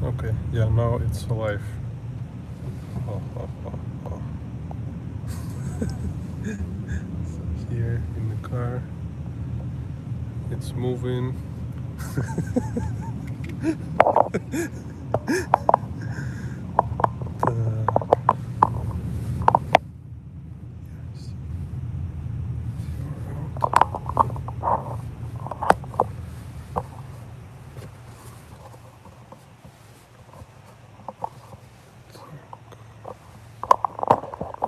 Okay, yeah, now it's alive. Oh, oh, oh, oh. So here in the car, it's moving. Yes.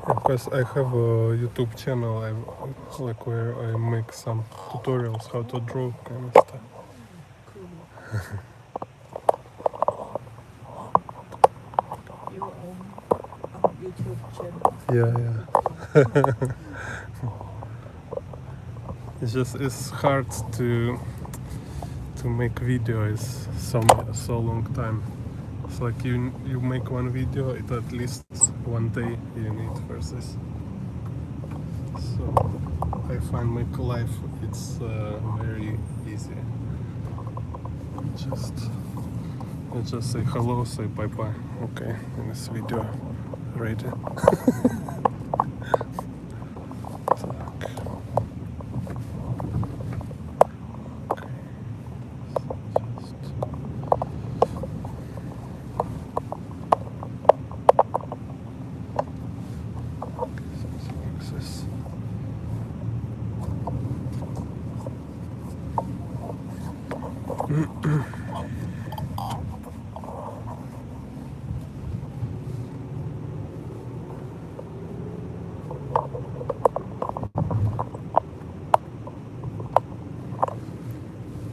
Because I have a YouTube channel, like where I make some tutorials how to draw kind of stuff. Cool. Your own YouTube channel. Yeah, yeah. It's hard to make videos so long time. It's like you make one video, it at least one day you need for this. So I find my life it's very easy. Just I just say hello, say bye bye. Okay, and this video ready. Так. Okay. Just something like this.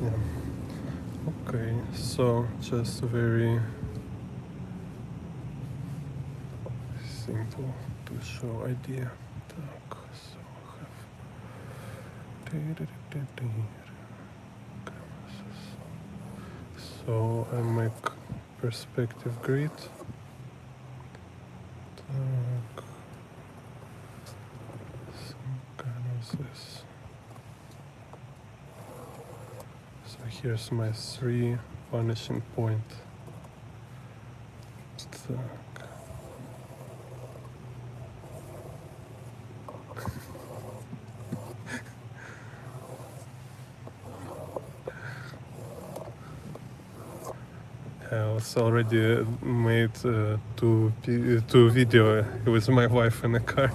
Yeah. Okay, so just very simple to show idea. Так, so so I make perspective grid. Так, some kind of this. So here's my 3 vanishing point. Так. I also already made two video with my wife in the car.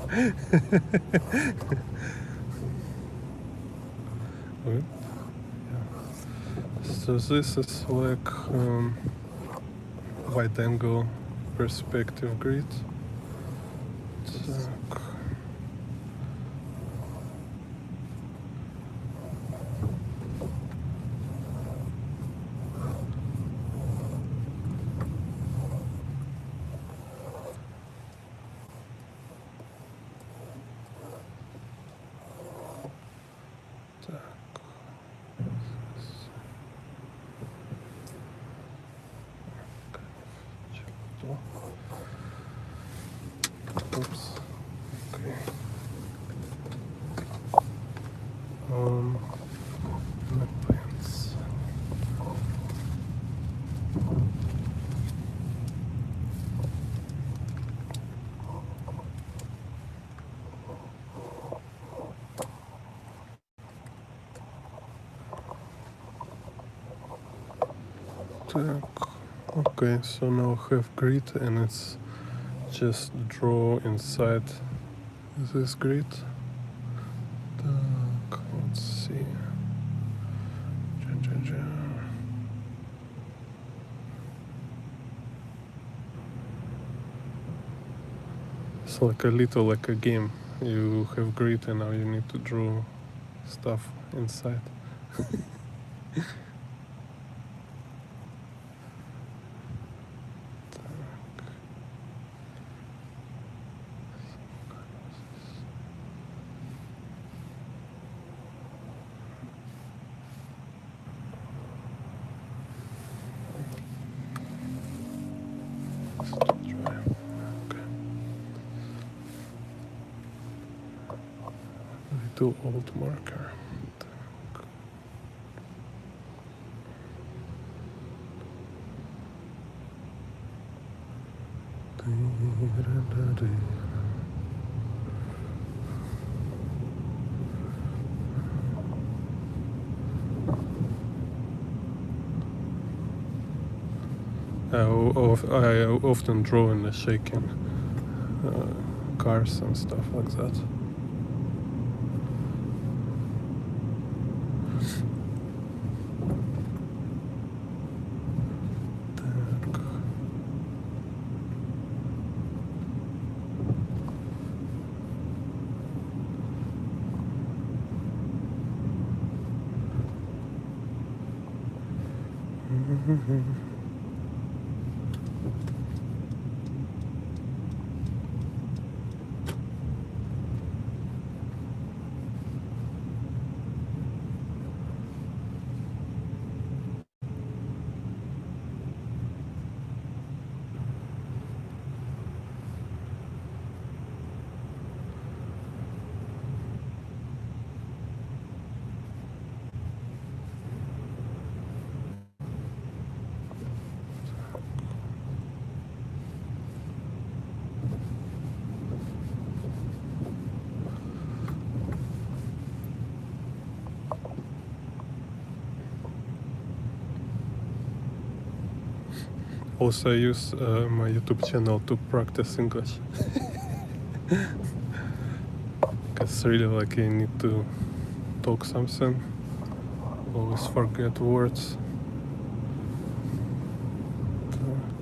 Good. Yeah. So this is like wide angle perspective grid. Так. Так. Что? Oops. Okay. My pants. Так. Okay, so now I have grid and it's just draw inside this grid. Так, let's see. It's like a little like a game. You have grid and now you need to draw stuff inside. Little old marker. I often draw in the shaking cars and stuff like that. Так. Also, I use my YouTube channel to practice English. Because really, like, I need to talk something. Always forget words. Так.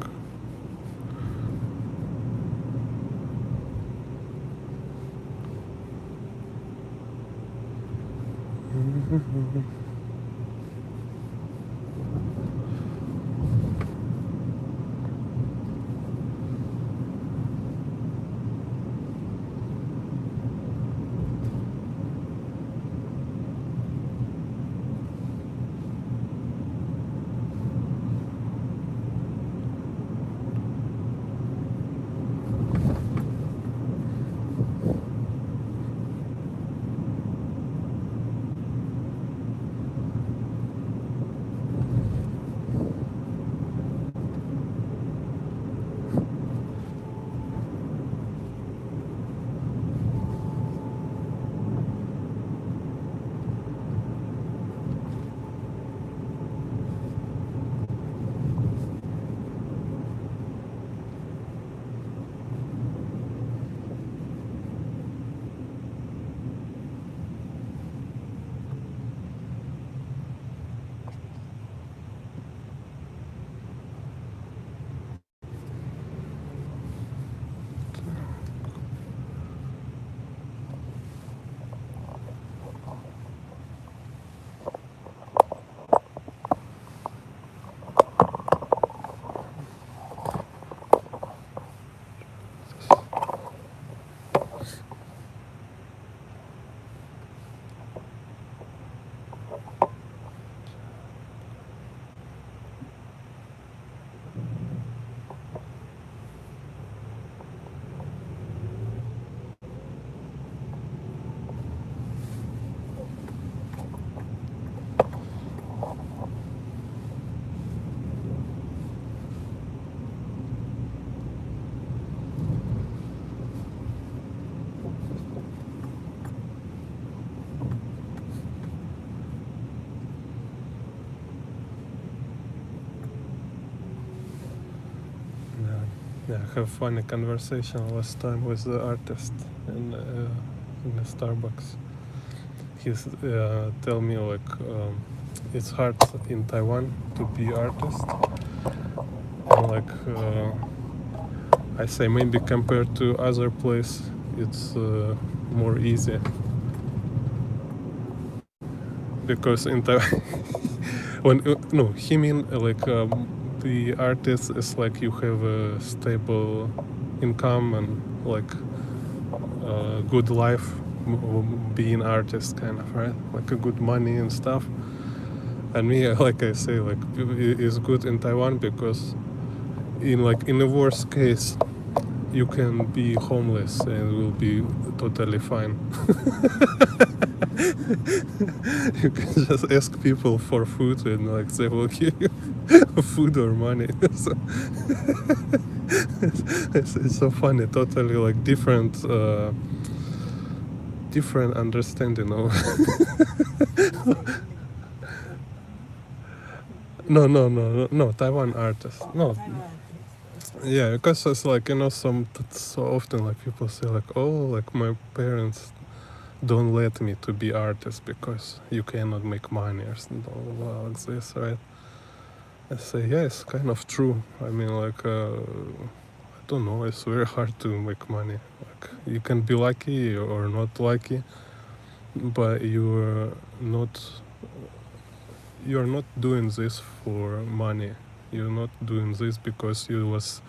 Yeah, I have funny conversation last time with the artist in the Starbucks. He's tell me like it's hard in Taiwan to be artist. And like I say, maybe compared to other place, it's more easy. Because in Taiwan, when no, he mean like the artist is like you have a stable income and like good life being artist kind of, right, like a good money and stuff. And me, like I say, like is good in Taiwan because in the worst case you can be homeless and will be totally fine. You can just ask people for food and like they will give you food or money. So It's so funny, totally like different understanding of. No, Taiwan artist. No, Taiwan. yeah, because it's like, that's so often like people say like, oh, like my parents don't let me to be artist because you cannot make money or something like this, right? I say, yeah, it's kind of true. I mean, like, I don't know, it's very hard to make money. Like, you can be lucky or not lucky, but you're not doing this for money. You're not doing this because you was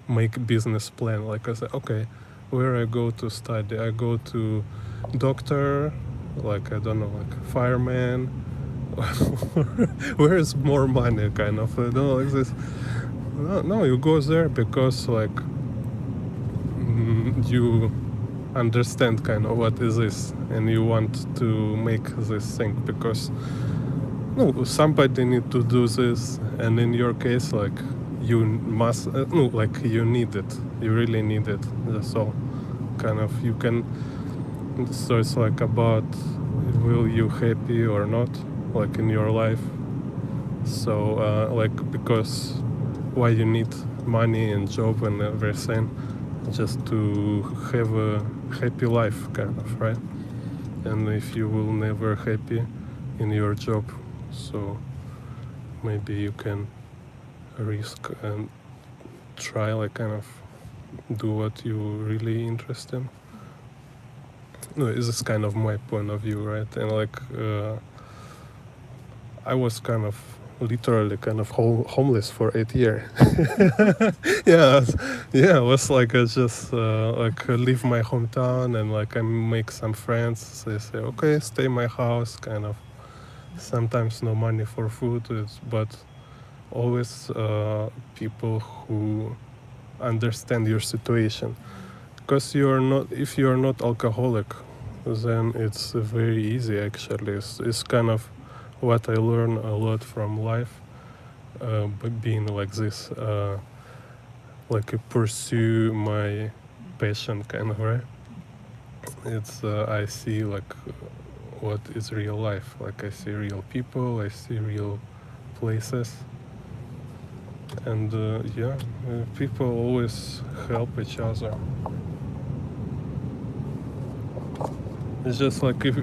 make business plan. Like I said, okay, where I go to study, I go to doctor, like I don't know, like fireman. Where is more money, kind of? No, like this. No, you go there because like you understand kind of what is this, and you want to make this thing because no, somebody need to do this, and in your case, like you must, no, like you need it. You really need it. That's all. Kind of you can. So it's like about will you happy or not, like in your life. So like because why you need money and job and everything, just to have a happy life, kind of, right? And if you will never happy in your job, so maybe you can risk and try like kind of do what you really interested in. No, this is kind of my point of view, right? And like I was kind of literally kind of homeless for 8 years. Yeah, yeah, I was like I just like leave my hometown and like I make some friends. They say, okay, stay in my house, kind of. Sometimes no money for food, but always people who understand your situation. Because if you're not alcoholic, then it's very easy actually. It's kind of what I learn a lot from life, but being like this, like pursue my passion, kind of, right? It's I see like what is real life. Like I see real people, I see real places, and yeah, people always help each other. It's just like if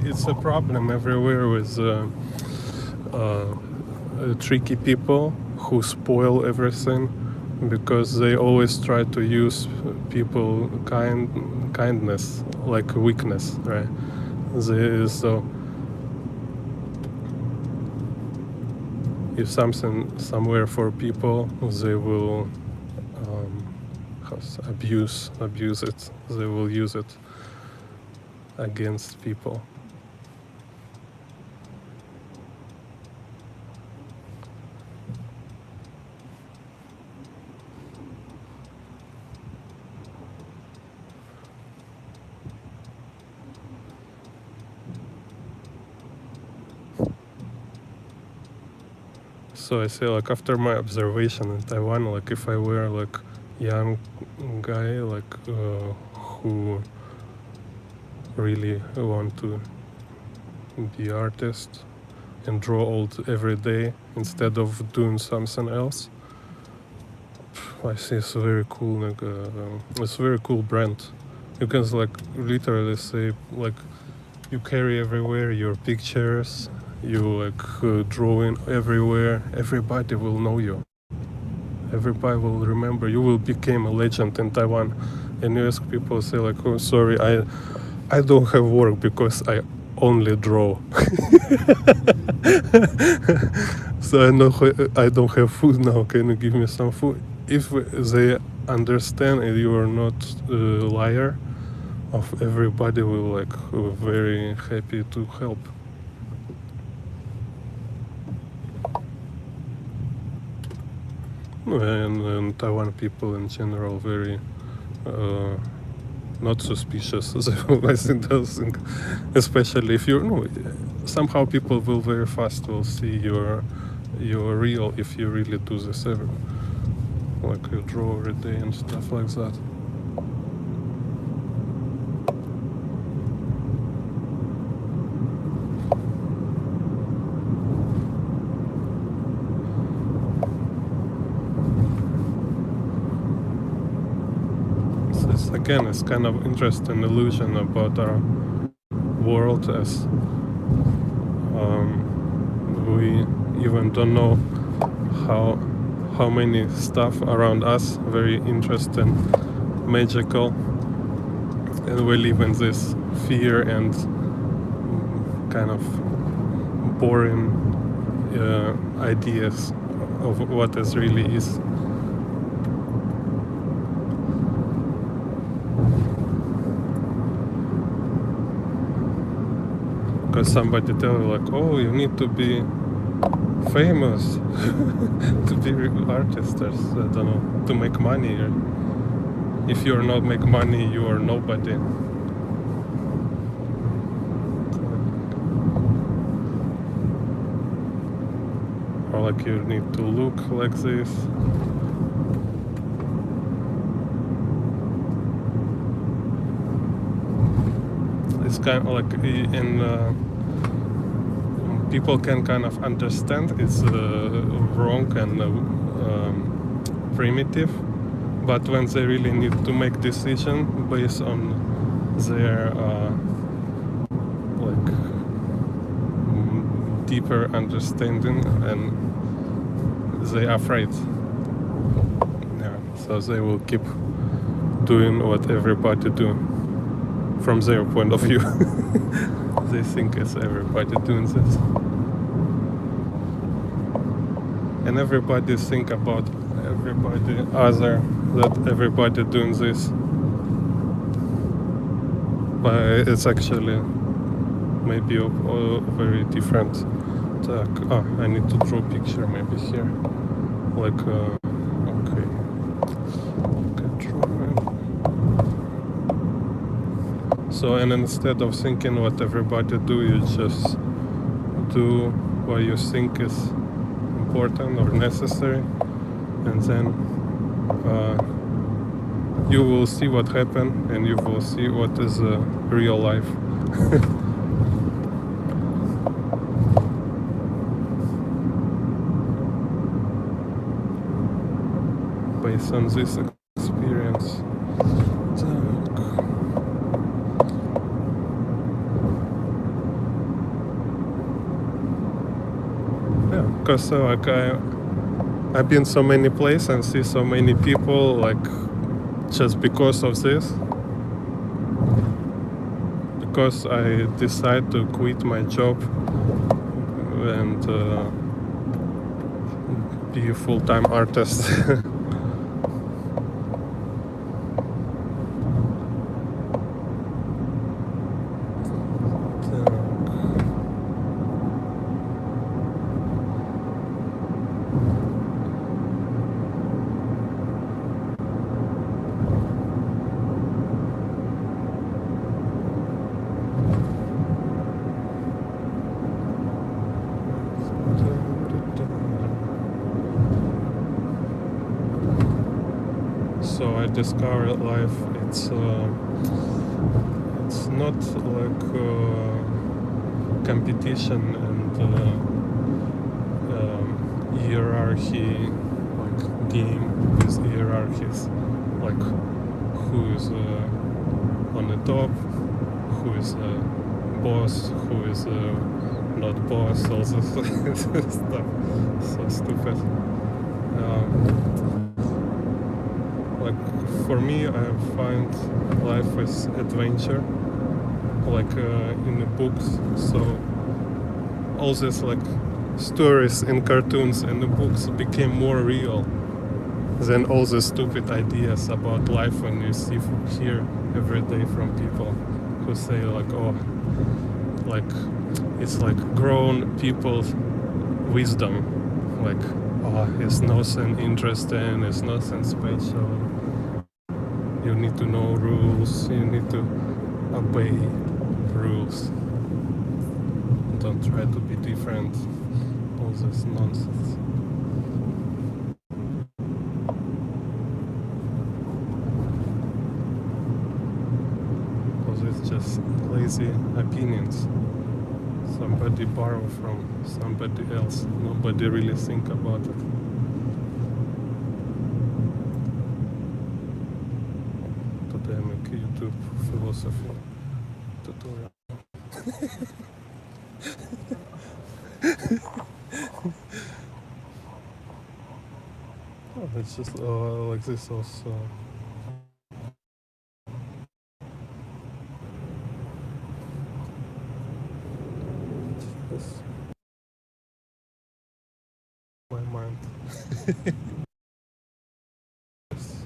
it's a problem everywhere with tricky people who spoil everything because they always try to use people kindness like weakness, right? So if something somewhere for people, they will abuse it. They will use it against people. So I say like after my observation in Taiwan, like if I were like young guy like who really want to be artist and draw old every day instead of doing something else, I see it's very cool. Like it's a very cool brand. You can like literally say like you carry everywhere your pictures. You like drawing everywhere. Everybody will know you. Everybody will remember. You will become a legend in Taiwan. And you ask people, say like, "Oh, sorry, I don't have work because I only draw." So I don't have food now. Can you give me some food? If they understand and you are not a liar, of everybody will like very happy to help. And Taiwan people in general very not suspicious. I think those things, especially if you're somehow people will very fast will see you're real if you really do this ever. like you draw every day and stuff like that. This again is kind of interesting illusion about our world, as we even don't know how many stuff around us very interesting, magical, and we live in this fear and kind of boring ideas of what is really is. Because somebody tell you like, oh, you need to be famous to be artist, or I don't know, to make money. Or if you're not make money, you are nobody. Or like you need to look like this. It's kind of like in people can kind of understand it's wrong and primitive, but when they really need to make decision based on their like deeper understanding, and they are afraid. Yeah, so they will keep doing what everybody do. From their point of view, they think it's everybody doing this, and everybody think about everybody other that everybody doing this, but it's actually maybe a very different. I need to draw a picture maybe here, like okay, draw. So, and instead of thinking what everybody do, you just do what you think is important or necessary, and then you will see what happened, and you will see what is real life. Based on this experience. Because like I've been so many places and see so many people, like just because of this, because I decide to quit my job and be a full-time artist. So I discovered life. It's not like competition and hierarchy, like game with hierarchies, like who is on the top, who is boss, who is not boss, all this stuff. So stupid. Like for me, I find life is adventure, like in the books. So all this like stories in cartoons and the books became more real than all the stupid ideas about life when you see here every day from people who say like, oh, like it's like grown people's wisdom, like, oh, it's nothing interesting, it's nothing special. You need to know rules, you need to obey rules. Don't try to be different. All this nonsense. just lazy opinions. Somebody borrow from somebody else. Nobody really think about it. Today I make a YouTube philosophy tutorial. Oh, it's just like this also. Just my mind. Yes.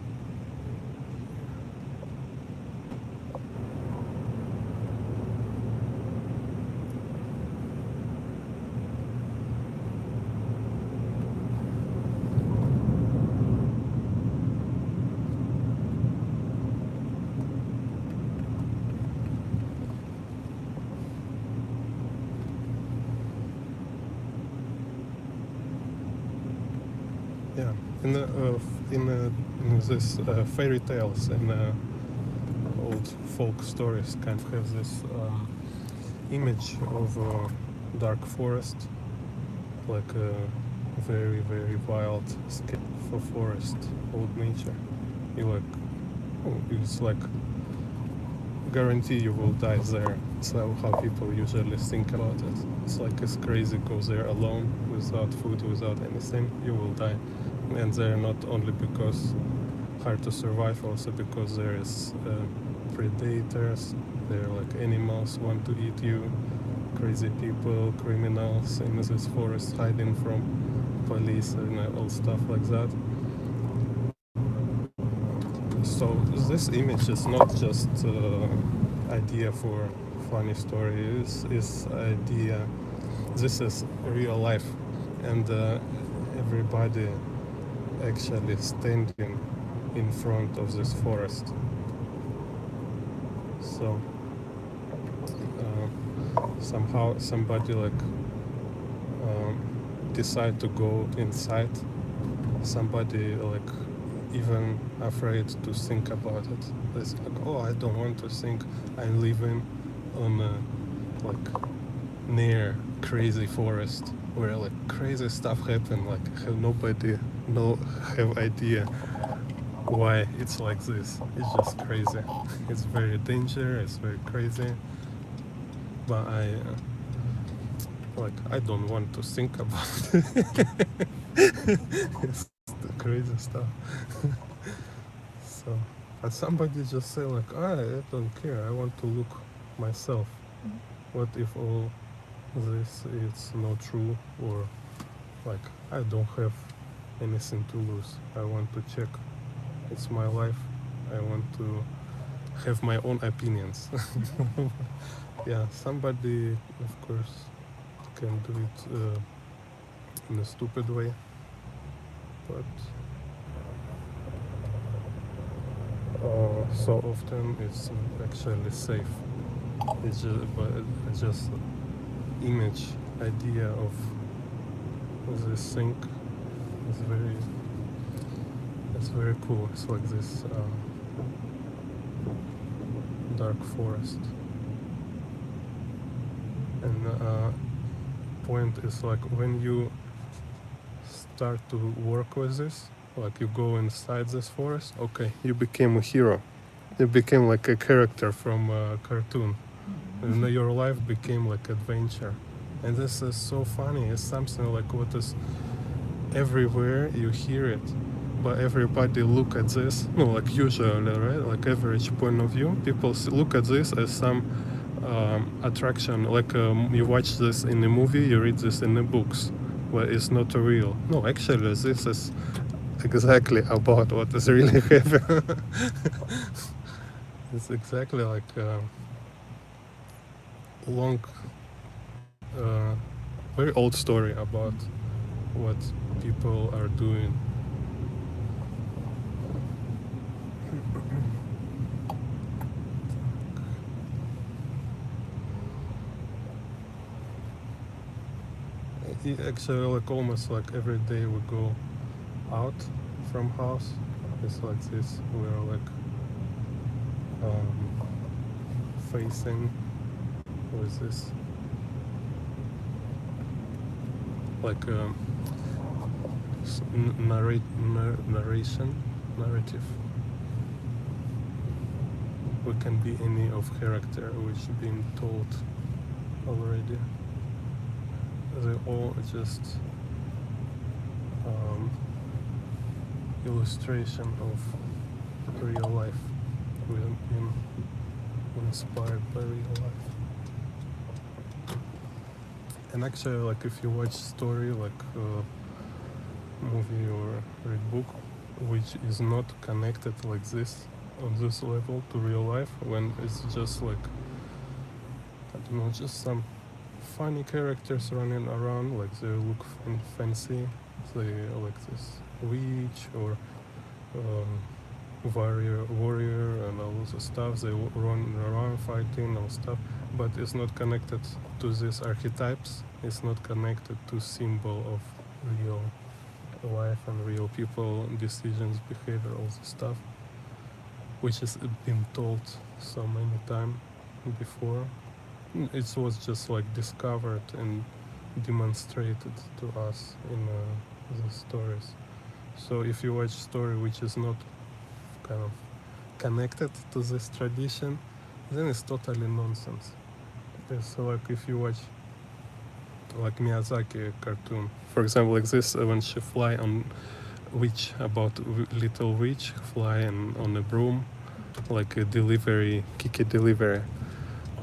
Yeah, in this fairy tales and old folk stories kind of have this image of a dark forest, like a very very wild scape for forest, old nature. It's like guarantee you will die there. It's how people usually think about it. It's like it's crazy, go there alone without food, without anything, you will die. And they're not only because hard to survive, also because there is predators, they're like animals want to eat you, crazy people, criminals in this forest hiding from police and all stuff like that. So this image is not just idea for funny story, is idea, this is real life, and everybody actually standing in front of this forest. So somehow somebody like decide to go inside, somebody like even afraid to think about it. It's like, oh, I don't want to think, I'm living on a like near crazy forest where like crazy stuff happen, like nobody have idea why it's like this. It's just crazy. It's very dangerous, it's very crazy, but I don't want to think about it. It's the crazy stuff. So, but somebody just say like, I don't care, I want to look myself. What if all this is not true, or like I don't have anything to lose, I want to check, it's my life, I want to have my own opinions. Yeah, somebody of course can do it in a stupid way, but so often it's actually safe. It's just image idea of this thing is very cool. It's like this dark forest, and point is like when you start to work with this, like you go inside this forest, okay, you became a hero, you became like a character from a cartoon, and your life became like adventure. And this is so funny, it's something like what is everywhere, you hear it, but everybody look at this, no, like usually, right, like average point of view, people look at this as some attraction, like you watch this in a movie, you read this in the books, but it's not real. No, actually this is exactly about what is really happening. It's exactly like long very old story about what people are doing. Actually, like almost like every day we go out from house, it's like this, we're like facing with this like narrative. We can be any of character which been told already. They all just illustration of real life. We've been inspired by real life. And actually, like if you watch story like movie or read book which is not connected like this on this level to real life, when it's just like I don't know, just some funny characters running around, like they look fancy, they like this witch or warrior and all the stuff, they run around fighting and stuff, but it's not connected to these archetypes, it's not connected to symbol of real life and real people, decisions, behavior, all the stuff which has been told so many times before. It was just like discovered and demonstrated to us in the stories. So if you watch story which is not kind of connected to this tradition, then it's totally nonsense. It's like if you watch like Miyazaki cartoon, for example, like this when she fly on witch, about little witch flying on a broom, like a delivery, Kiki delivery.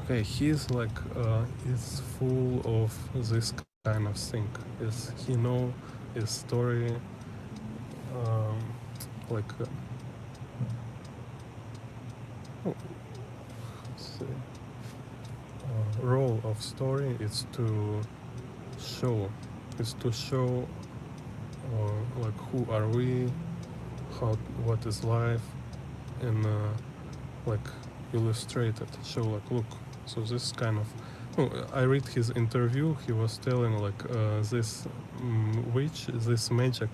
Okay, he's like is full of this kind of thing. Is he know his story, like role of story is to show, like who are we, how, what is life, and like illustrate it, show like look. So this kind of, I read his interview. He was telling like this witch, this magic,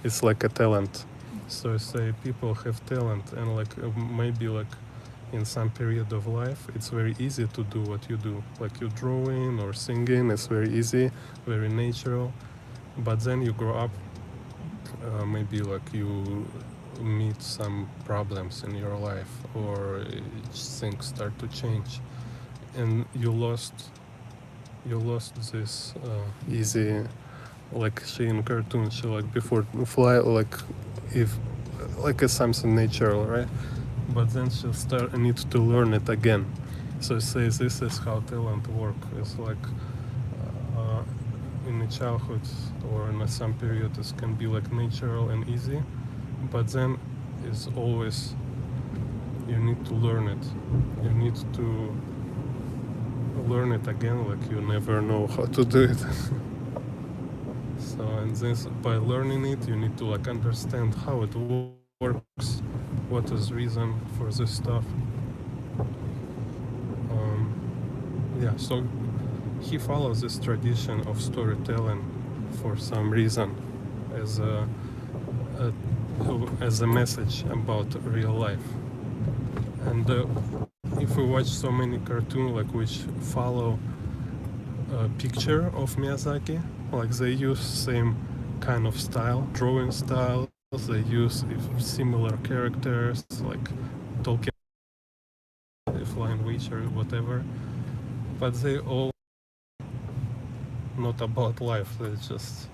it's like a talent. So say people have talent, and like maybe like in some period of life, it's very easy to do what you do, like you drawing or singing. It's very easy, very natural. But then you grow up, maybe like you meet some problems in your life, or things start to change, and you lost this easy, like she in cartoon, she like before fly like if like it's something natural, right? But then she'll need to learn it again. So it says this is how talent work. It's like in the childhood or in some period it can be like natural and easy, but then it's always you need to learn it. You need to learn it again, like you never know how to do it. So and this, by learning it, you need to like understand how it works, what is reason for this stuff. Yeah, so he follows this tradition of storytelling for some reason as a message about real life. And if we watch so many cartoons like which follow a picture of Miyazaki, like they use same kind of style, drawing style, they use similar characters like Tolkien, Flying Witch or whatever, but they all not about life. They just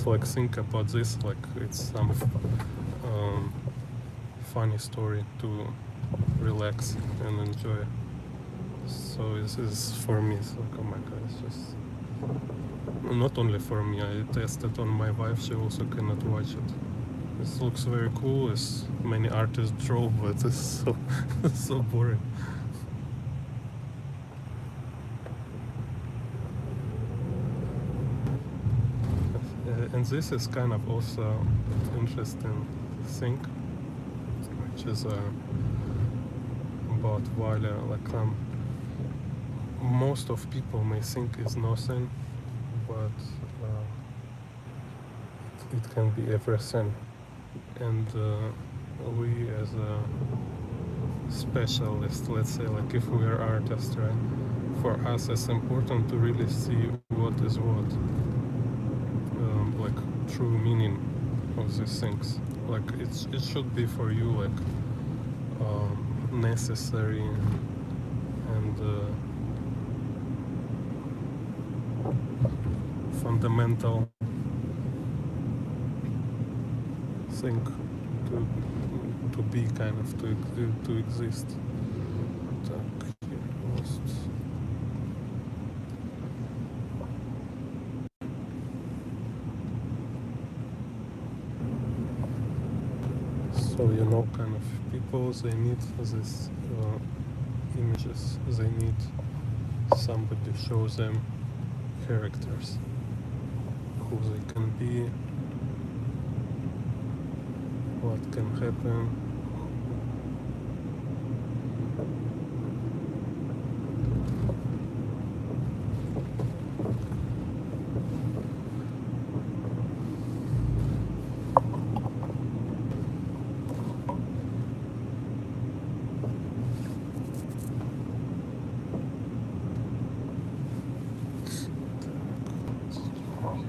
like think about this like it's some funny story to relax and enjoy. So this is for me. So oh my god, it's just not only for me. I tested on my wife. She also cannot watch it. This looks very cool, as many artists draw, but it's so so boring. And this is kind of also interesting thing, which is about Wale. Like most of people may think is nothing, but it can be everything. And we as specialist, let's say, like if we are artists, right? For us, it's important to really see what is what, like true meaning of these things. Like it should be for you like necessary and fundamental thing to be kind of to exist. Так, here lost. So you know, kind of people, they need these images, they need somebody to show them characters, who they can be, what can happen.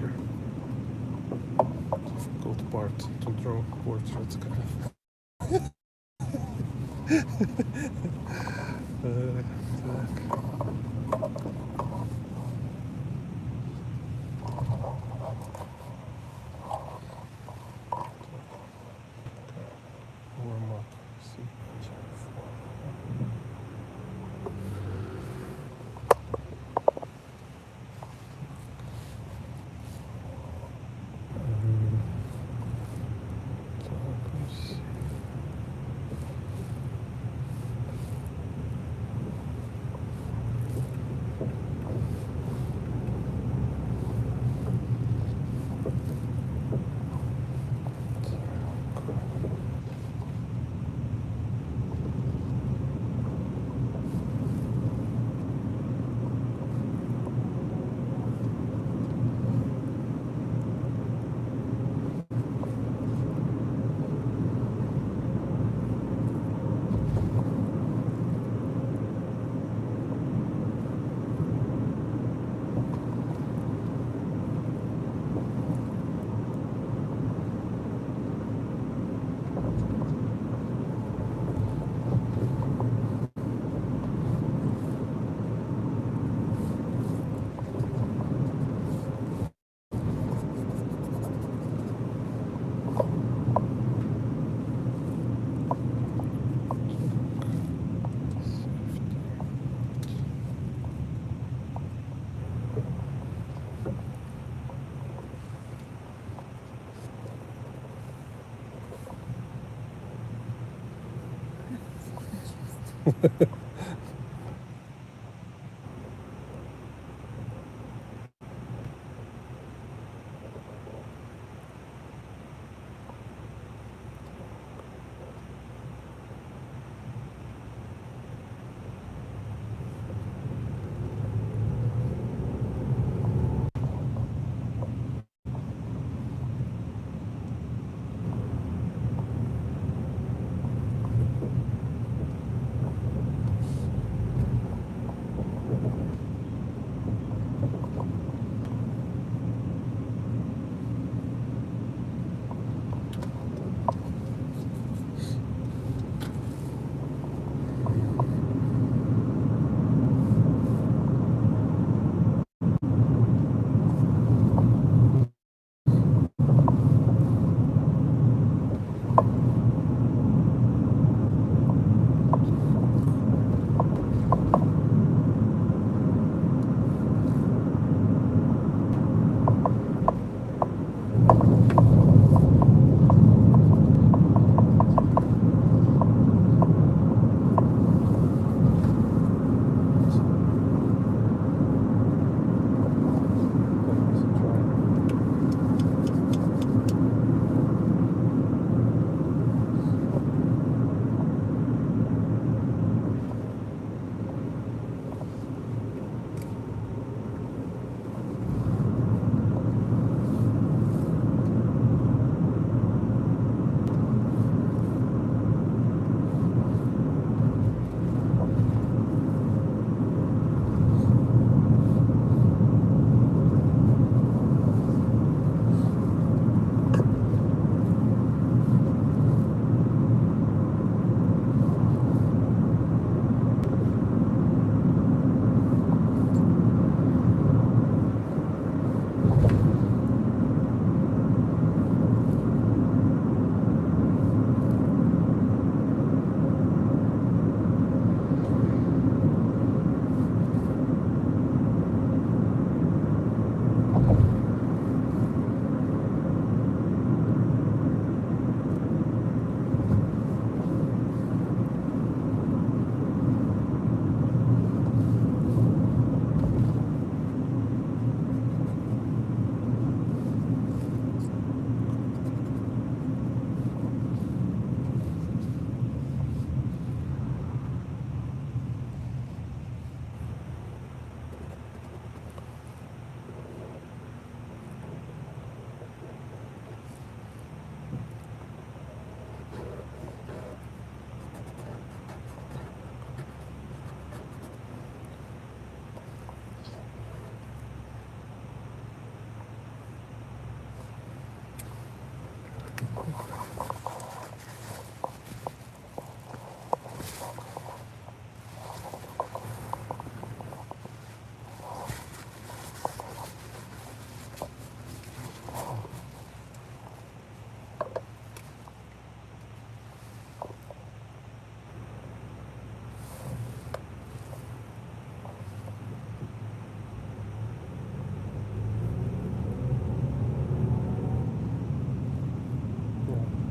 Here, difficult part to draw portraits, kind of. Так. Warm up. See.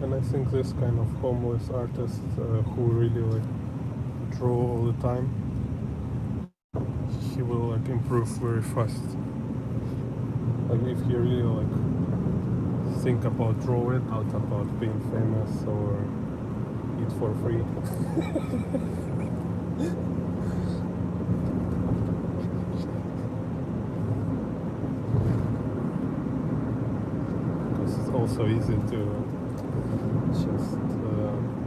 And I think this kind of homeless artist who really like draw all the time, he will like improve very fast. Like if he really like think about draw it, not about being famous or eat for free. Because it's also easy to just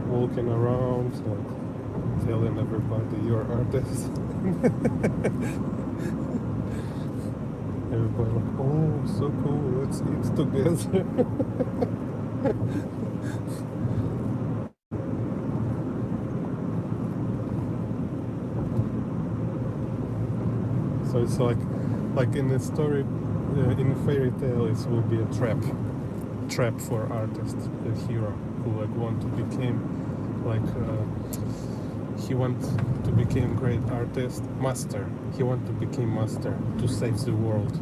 walking around, like telling everybody you're artist. Everybody like, oh, so cool, let's eat together. So it's like in a story, in a fairy tale, it will be a trap for artist, a hero who like want to become like he want to become great artist, master. He want to become master to save the world,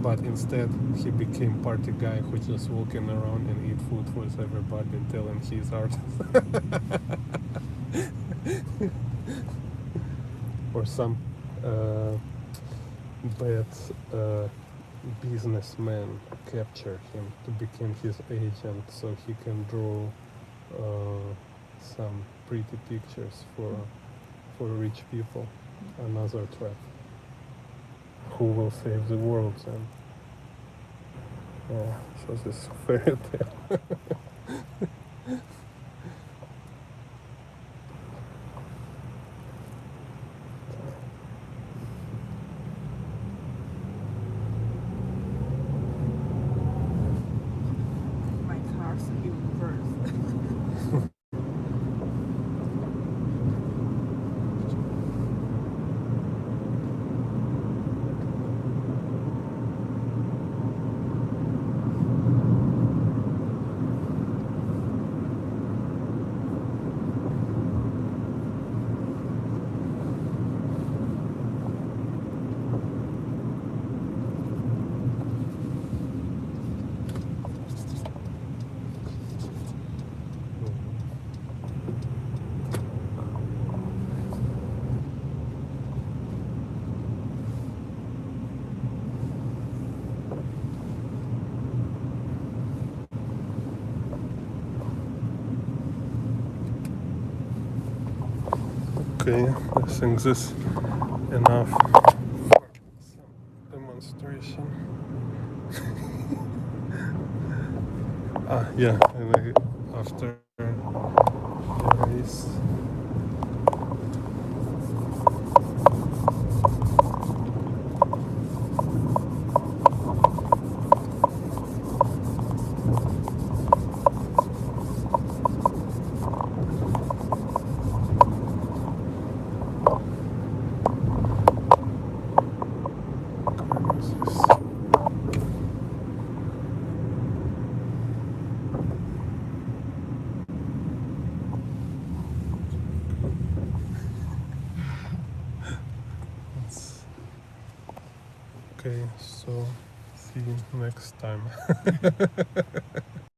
but instead he became party guy who just walking around and eat food with everybody and telling he's artist. Or some bad businessman capture him to become his agent so he can draw some pretty pictures for rich people. Another trap. Who will save the world then? Yeah, so this fairy tale. My car's in reverse. Okay, I think this enough for some demonstration. Yeah, and after the race. Okay, so see you next time.